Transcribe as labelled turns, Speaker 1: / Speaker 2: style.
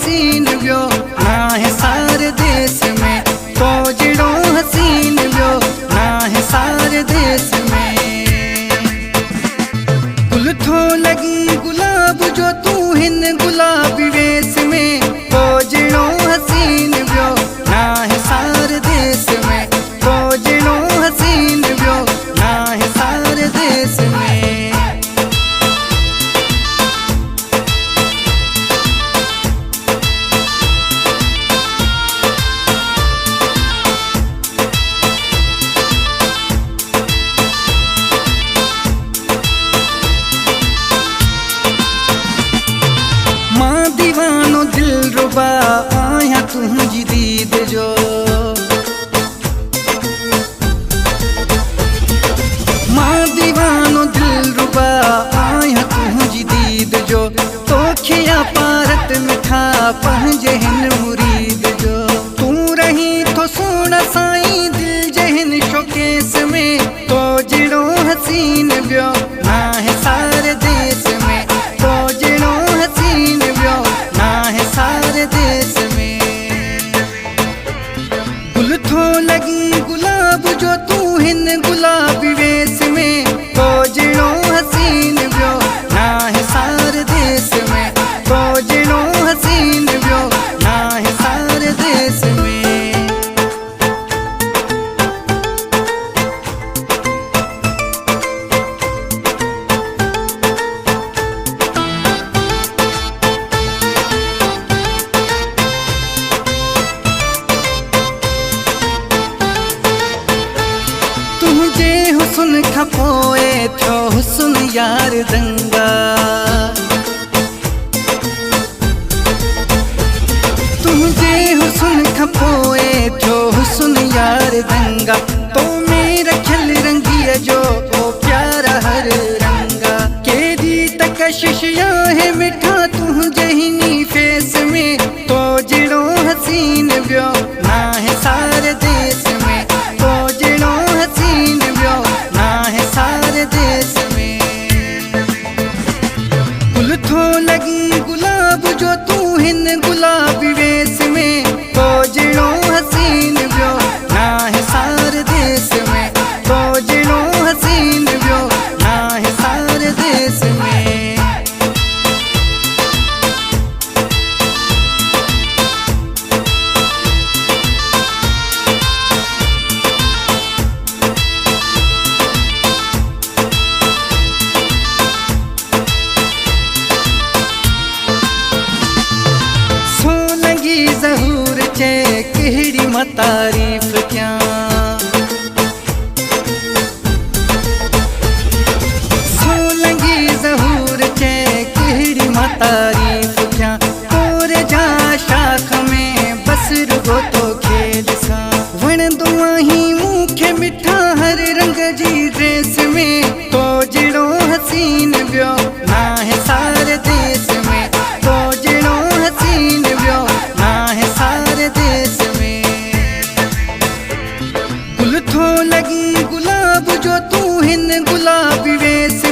Speaker 1: हसीन वियो ना है सारे देश में, तो जड़ो हसीन वियो ना है सारे देश में। गुल थो लगी गुलाब जो तू हिन गुलाबी वेश में, तो जड़ो हसीन वियो ना है सारे देश में, तो जड़ो हसीन वियो ना है सारे देश में। दीवानो दिल रुबा आया तुझी दीद जो, मां दीवानो दिल रुबा आया तुझी दीद जो, तो खिया पारत मिठा पंहिंजे हिन मुरीद जो। तू रही तो सोना साईं दिल जहिन शोकेस में, तो जड़ो हसीन वियो ना है सारे देश में, तो जड़ो हसीन वियो ना है सारे देश में। गुल थो लगी गुलाब जो तू हिन गुलाबी वेश में, तो जड़ो हसीन वियो ना है सारे देश में, तो जड़ो हसीन वियो ना है सारे देश में। तुझे हुस्न खपोए थो हुस्न यार दंगा, तुझे हुस्न खपोए थो हुस्न यार दंगा, तो मेरा खिल रंगिया जो ओ प्यारा हर रंगा। केरी तकशिश है मिठा तुझे हिनी फेस में, तो जड़ो हसीन वियो ना है सारे देश में, तो जड़ो हसीन वियो ना है सारे देश में। गुल थो लगी गुलाब जो तू हिन गुलाबी वेश में, तो जड़ो हसीन वियो ना है सारे देश में, तो जड़ो हसीन वियो ना है सारे देश में। ज़हूर चे केड़ी मां तारीफ क्या, सोलंगी ज़हूर चे केड़ी मां तारीफ क्या। तोरे जा शाख में बस रुगो तो खेल सा, वणंदो आहीं मूंखे मिठा हर रंग जी ड्रेस में, तो जड़ो हसीन वियो ना है सारे देश में, तो जड़ो हसीन वियो ना है सारे देश में। गुल थो लगी गुलाब जो तू हिन गुलाबी वेश